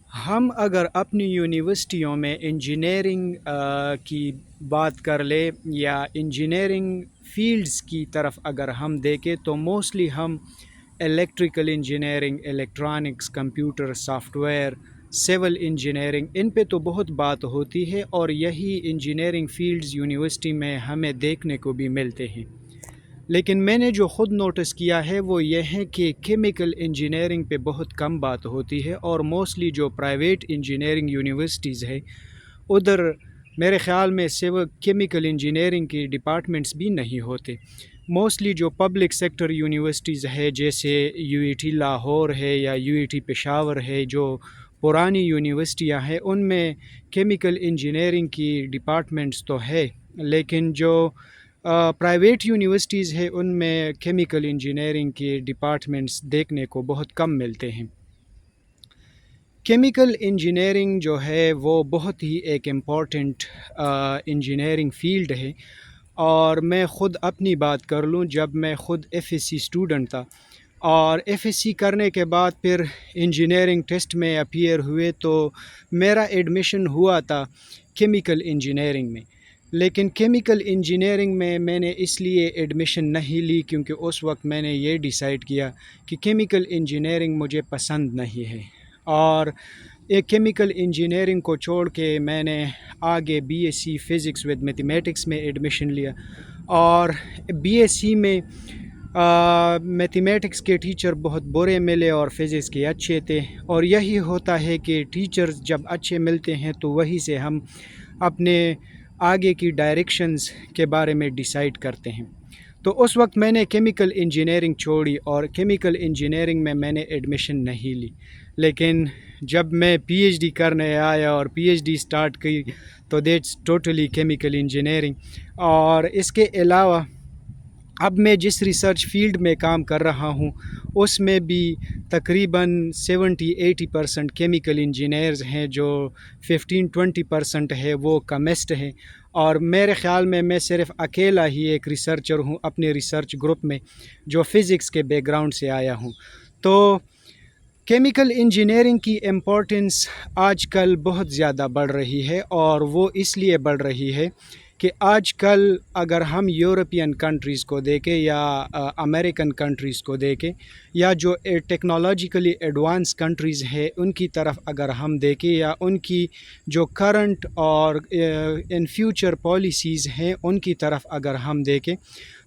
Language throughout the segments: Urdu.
ہم اگر اپنی یونیورسٹیوں میں انجینئرنگ کی بات کر لیں یا انجینئرنگ فیلڈز کی طرف اگر ہم دیکھیں تو موسٹلی ہم electrical engineering, electronics, computer, software, civil engineering, ان پہ تو بہت بات ہوتی ہے اور یہی انجینئرنگ فیلڈز یونیورسٹی میں ہمیں دیکھنے کو بھی ملتے ہیں۔ لیکن میں نے جو خود نوٹس کیا ہے وہ یہ ہے کہ کیمیکل انجینئرنگ پہ بہت کم بات ہوتی ہے اور موسٹلی جو پرائیویٹ انجینئرنگ یونیورسٹیز ہے ادھر میرے خیال میں کیمیکل انجینئرنگ کی ڈپارٹمنٹس بھی نہیں ہوتے۔ موسٹلی جو پبلک سیکٹر یونیورسٹیز ہے جیسے یو ای ٹی لاہور ہے یا یو ای ٹی پشاور ہے، جو پرانی یونیورسٹیاں ہیں ان میں کیمیکل انجینئرنگ کی ڈپارٹمنٹس تو ہے، لیکن جو پرائیویٹ یونیورسٹیز ہے ان میں کیمیکل انجینئرنگ کے ڈپارٹمنٹس دیکھنے کو بہت کم ملتے ہیں۔ کیمیکل انجینئرنگ جو ہے وہ بہت ہی ایک امپورٹنٹ انجینئرنگ فیلڈ ہے، اور میں خود اپنی بات کر لوں، جب میں خود ایف ایس سی اسٹوڈنٹ تھا اور ایف ایس سی کرنے کے بعد پھر انجینئرنگ ٹیسٹ میں اپیئر ہوئے تو میرا ایڈمیشن ہوا تھا کیمیکل انجینئرنگ میں، لیکن کیمیکل انجینئرنگ میں نے اس لیے ایڈمیشن نہیں لی کیونکہ اس وقت میں نے یہ ڈیسائیڈ کیا کہ کیمیکل انجینئرنگ مجھے پسند نہیں ہے، اور ایک کیمیکل انجینئرنگ کو چھوڑ کے میں نے آگے B S C physics with mathematics میں ایڈمیشن لیا، اور بی ایس سی میں میتھمیٹکس کے ٹیچر بہت برے ملے اور فزکس کے اچھے تھے، اور یہی ہوتا ہے کہ ٹیچرز جب اچھے ملتے ہیں تو وہی سے ہم اپنے آگے کی ڈائریکشنز کے بارے میں ڈیسائیڈ کرتے ہیں۔ تو اس وقت میں نے کیمیکل انجینئرنگ چھوڑی اور کیمیکل انجینئرنگ میں نے ایڈمیشن نہیں لی، لیکن جب میں پی ایچ ڈی کرنے آیا اور پی ایچ ڈی سٹارٹ کی تو دیٹس ٹوٹلی کیمیکل انجینئرنگ، اور اس کے علاوہ اب میں جس ریسرچ فیلڈ میں کام کر رہا ہوں اس میں بھی تقریباً 70-80% کیمیکل انجینئرز ہیں، جو 15-20% ہے وہ کیمسٹ ہیں، اور میرے خیال میں صرف اکیلا ہی ایک ریسرچر ہوں اپنے ریسرچ گروپ میں جو فزکس کے بیک گراؤنڈ سے آیا ہوں۔ تو کیمیکل انجینئرنگ کی امپورٹنس آج کل بہت زیادہ بڑھ رہی ہے، اور وہ اس لیے بڑھ رہی ہے کہ آج کل اگر ہم یورپین کنٹریز کو دیکھیں یا امریکن کنٹریز کو دیکھیں یا جو ٹیکنالوجیکلی ایڈوانس کنٹریز ہے ان کی طرف اگر ہم دیکھیں یا ان کی جو کرنٹ اور ان فیوچر پالیسیز ہیں ان کی طرف اگر ہم دیکھیں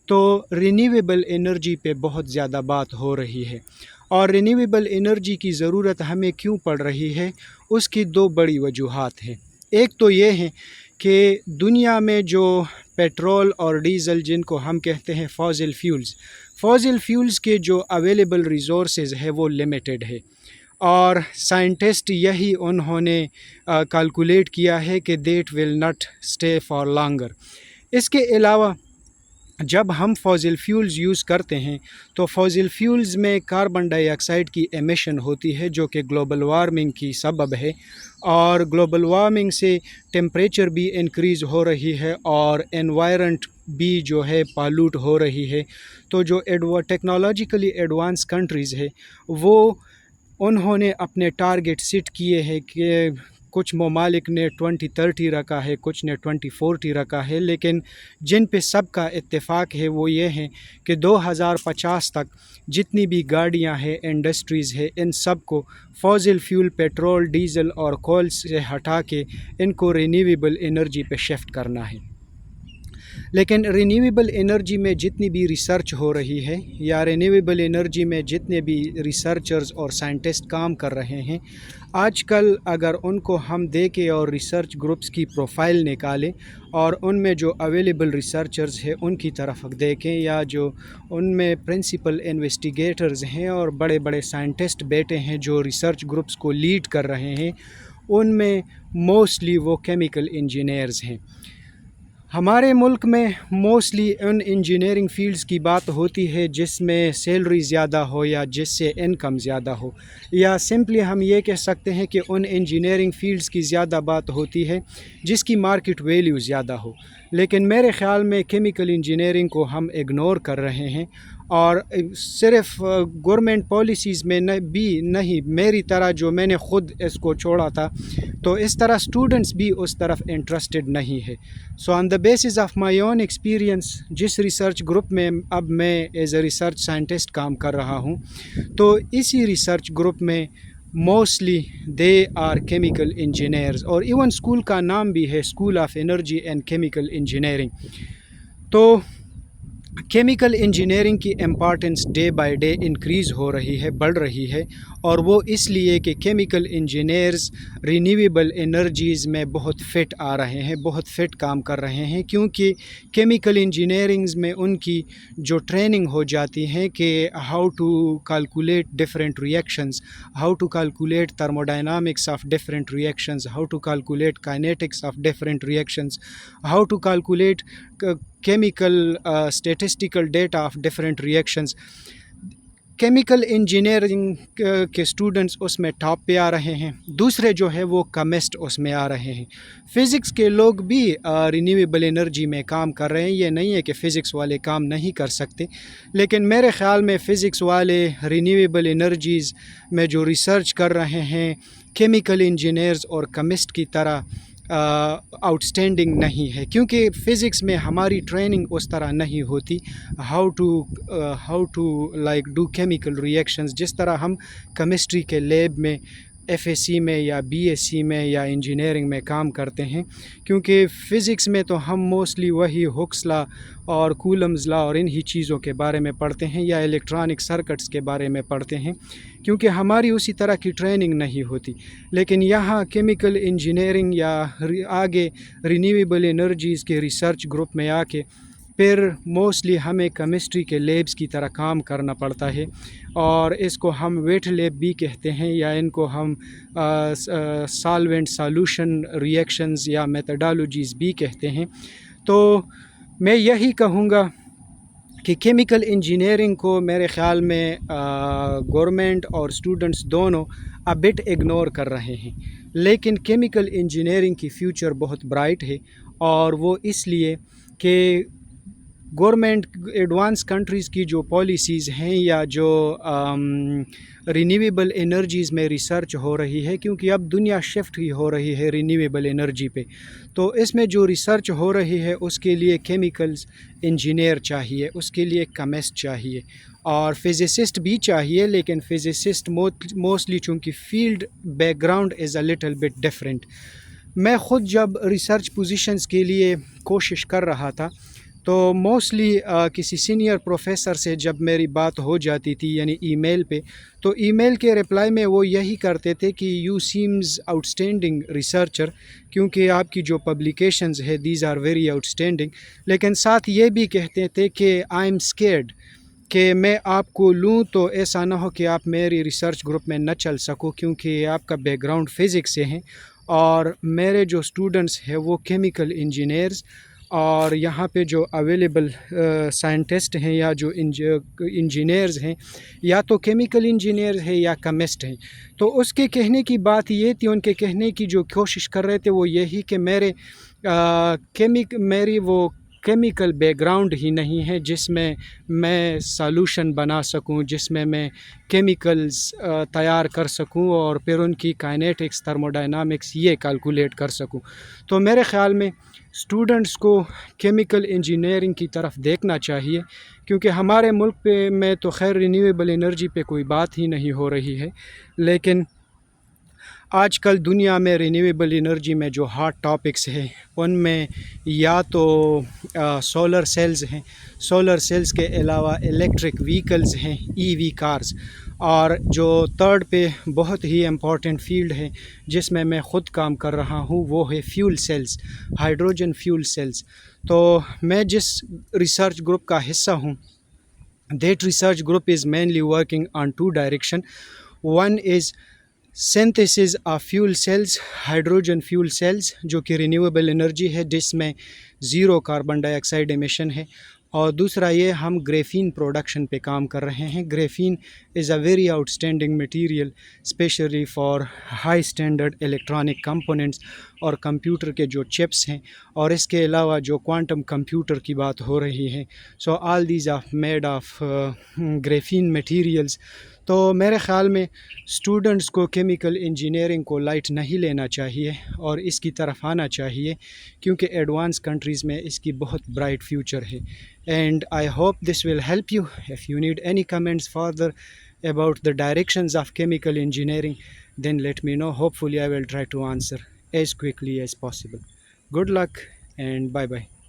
تو رینیویبل انرجی پہ بہت زیادہ بات ہو رہی ہے، اور رینیویبل انرجی کی ضرورت ہمیں کیوں پڑ رہی ہے اس کی دو بڑی وجوہات ہیں۔ ایک تو یہ ہے کہ دنیا میں جو پیٹرول اور ڈیزل جن کو ہم کہتے ہیں فوزل فیولز کے جو اویلیبل ریسورسز ہے وہ لمیٹڈ ہے، اور سائنٹسٹ یہی انہوں نے کیلکولیٹ کیا ہے کہ that will not stay for longer. اس کے علاوہ جب ہم فوزل فیولز یوز کرتے ہیں تو فوزل فیولز میں کاربن ڈائی آکسائڈ کی ایمیشن ہوتی ہے جو کہ گلوبل وارمنگ کی سبب ہے، اور گلوبل وارمنگ سے ٹیمپریچر بھی انکریز ہو رہی ہے اور انوائرنٹ بھی جو ہے پالوٹ ہو رہی ہے۔ تو جو ٹیکنالوجیکلی ایڈوانس کنٹریز ہے وہ انہوں نے اپنے ٹارگٹ سیٹ کیے ہیں کہ کچھ ممالک نے 2030 رکھا ہے، کچھ نے 2040 رکھا ہے، لیکن جن پہ سب کا اتفاق ہے وہ یہ ہے کہ 2050 تک جتنی بھی گاڑیاں ہیں، انڈسٹریز ہے، ان سب کو فوزل فیول پیٹرول، ڈیزل اور کول سے ہٹا کے ان کو رینیویبل انرجی پہ شفٹ کرنا ہے۔ لیکن رینیویبل انرجی میں جتنی بھی ریسرچ ہو رہی ہے یا رینیویبل انرجی میں جتنے بھی ریسرچرز اور سائنٹسٹ کام کر رہے ہیں، آج کل اگر ان کو ہم دیکھیں اور ریسرچ گروپس کی پروفائل نکالیں اور ان میں جو اویلیبل ریسرچرز ہیں ان کی طرف دیکھیں یا جو ان میں پرنسپل انویسٹیگیٹرز ہیں اور بڑے بڑے سائنٹسٹ بیٹے ہیں جو ریسرچ گروپس کو لیڈ کر رہے ہیں، ان میں موسٹلی وہ کیمیکل انجینئرز ہیں۔ ہمارے ملک میں موسٹلی ان انجینئرنگ فیلڈز کی بات ہوتی ہے جس میں سیلری زیادہ ہو یا جس سے انکم زیادہ ہو، یا سمپلی ہم یہ کہہ سکتے ہیں کہ ان انجینئرنگ فیلڈز کی زیادہ بات ہوتی ہے جس کی مارکیٹ ویلیو زیادہ ہو، لیکن میرے خیال میں کیمیکل انجینئرنگ کو ہم اگنور کر رہے ہیں، اور صرف گورنمنٹ پالیسیز میں بھی نہیں، میری طرح جو میں نے خود اس کو چھوڑا تھا، تو اس طرح اسٹوڈنٹس بھی اس طرف انٹرسٹڈ نہیں ہے. So on the basis of my own experience, جس ریسرچ گروپ میں اب میں ایز اے ریسرچ سائنٹسٹ کام کر رہا ہوں، تو اسی ریسرچ گروپ میں mostly they are chemical engineers, اور ایون اسکول کا نام بھی ہے school of energy and chemical engineering. تو کیمیکل انجینئرنگ کی importance day by day increase ہو رہی ہے، بڑھ رہی ہے، اور وہ اس لیے کہ کیمیکل انجینئرز رینیویبل انرجیز میں بہت فٹ آ رہے ہیں، بہت فٹ کام کر رہے ہیں، کیونکہ کیمیکل انجینئرنگز میں ان کی جو ٹریننگ ہو جاتی ہے کہ how to calculate different reactions, how to calculate thermodynamics of different reactions, how to calculate kinetics of different reactions, how to calculate chemical statistical data of different reactions. Chemical engineering کے اسٹوڈنٹس اس میں ٹاپ پہ آ رہے ہیں، دوسرے جو ہے وہ کیمسٹ اس میں آ رہے ہیں. فزکس کے لوگ بھی رینیویبل انرجی میں کام کر رہے ہیں، یہ نہیں ہے کہ فزکس والے کام نہیں کر سکتے، لیکن میرے خیال میں فزکس والے رینیویبل انرجیز میں جو ریسرچ کر رہے ہیں، کیمیکل انجینئرز اور کیمسٹ کی طرح آؤٹ اسٹینڈنگ نہیں ہے، کیونکہ فزکس میں ہماری ٹریننگ اس طرح نہیں ہوتی how to like do chemical reactions, جس طرح ہم کیمسٹری کے لیب میں ایف ایس سی میں یا بی ایس سی میں یا انجینئرنگ میں کام کرتے ہیں. کیونکہ فزکس میں تو ہم موسٹلی وہی ہکس لا اور کولمز لا اور انہی چیزوں کے بارے میں پڑھتے ہیں، یا الیکٹرانک سرکٹس کے بارے میں پڑھتے ہیں، کیونکہ ہماری اسی طرح کی ٹریننگ نہیں ہوتی. لیکن یہاں کیمیکل انجینئرنگ یا آگے رینیویبل انرجیز کے ریسرچ گروپ میں آ کے پھر موسٹلی ہمیں کیمسٹری کے لیبس کی طرح کام کرنا پڑتا ہے، اور اس کو ہم ویٹ لیب بھی کہتے ہیں، یا ان کو ہم سالوینٹ سالوشن ریئیکشنز یا میتھڈالوجیز بھی کہتے ہیں. تو میں یہی کہوں گا کہ کیمیکل انجینئرنگ کو میرے خیال میں گورنمنٹ اور اسٹوڈنٹس دونوں بٹ اگنور کر رہے ہیں، لیکن کیمیکل انجینئرنگ کی فیوچر بہت برائٹ ہے، اور وہ اس لیے کہ گورنمنٹ ایڈوانس کنٹریز کی جو پالیسیز ہیں یا جو رینیویبل انرجیز میں ریسرچ ہو رہی ہے، کیونکہ اب دنیا شفٹ ہی ہو رہی ہے رینیویبل انرجی پہ، تو اس میں جو ریسرچ ہو رہی ہے اس کے لیے کیمیکلز انجینئر چاہیے، اس کے لیے کیمسٹ چاہیے، اور فزسسٹ بھی چاہیے، لیکن فزسسٹ موسٹلی چونکہ field back ground is a little bit different. میں خود جب ریسرچ پوزیشنز کے لیے کوشش کر رہا تھا، تو موسٹلی کسی سینئر پروفیسر سے جب میری بات ہو جاتی تھی، یعنی ای میل پہ، تو ای میل کے رپلائی میں وہ یہی کرتے تھے کہ you seems outstanding researcher, کیونکہ آپ کی جو پبلیکیشنز ہے these are very outstanding, لیکن ساتھ یہ بھی کہتے تھے کہ آئی ایم اسکیئرڈ کہ میں آپ کو لوں تو ایسا نہ ہو کہ آپ میری ریسرچ گروپ میں نہ چل سکو، کیونکہ آپ کا بیک گراؤنڈ فزکس سے ہیں، اور میرے جو اسٹوڈنٹس ہیں وہ کیمیکل انجینئرز، اور یہاں پہ جو اویلیبل سائنٹسٹ ہیں یا جو انجینئرز ہیں، یا تو کیمیکل انجینئر ہیں یا کیمسٹ ہیں. تو اس کے کہنے کی بات یہ تھی، ان کے کہنے کی جو کوشش کر رہے تھے وہ یہی کہ میری وہ کیمیکل بیک گراؤنڈ ہی نہیں ہے جس میں سالوشن بنا سکوں، جس میں کیمیکلز تیار کر سکوں اور پھر ان کی کائنیٹکس، تھرموڈائنامکس یہ کیلکولیٹ کر سکوں. تو میرے خیال میں اسٹوڈنٹس کو کیمیکل انجینئرنگ کی طرف دیکھنا چاہیے، کیونکہ ہمارے ملک میں تو خیر رینیویبل انرجی پہ کوئی بات ہی نہیں ہو رہی ہے، لیکن آج کل دنیا میں رینیویبل انرجی میں جو ہاٹ ٹاپکس ہیں ان میں یا تو سولر سیلز ہیں، سولر سیلز کے علاوہ الیکٹرک ویکلز ہیں، ای وی کارز، اور جو تھرڈ پہ بہت ہی امپورٹنٹ فیلڈ ہے جس میں خود کام کر رہا ہوں، وہ ہے fuel cells, hydrogen fuel cells. تو میں جس ریسرچ گروپ کا حصہ ہوں، that research group is mainly working on two direction. One is synthesis of fuel cells, hydrogen fuel cells جو کہ رینیویبل انرجی ہے، جس میں zero carbon dioxide emission ہے، اور دوسرا یہ ہم گریفین پروڈکشن پہ کام کر رہے ہیں. Graphene is a very outstanding material especially for high standard electronic components اور کمپیوٹر کے جو چپس ہیں، اور اس کے علاوہ جو کوانٹم کمپیوٹر کی بات ہو رہی ہے. So all these are made of graphene materials. تو میرے خیال میں اسٹوڈنٹس کو کیمیکل انجینئرنگ کو لائٹ نہیں لینا چاہیے اور اس کی طرف آنا چاہیے، کیونکہ ایڈوانس کنٹریز میں اس کی بہت برائٹ فیوچر ہے. And I hope this will help you. If you need any comments further about the directions of chemical engineering, then let me know. Hopefully I will try to answer as quickly as possible. Good luck and bye bye.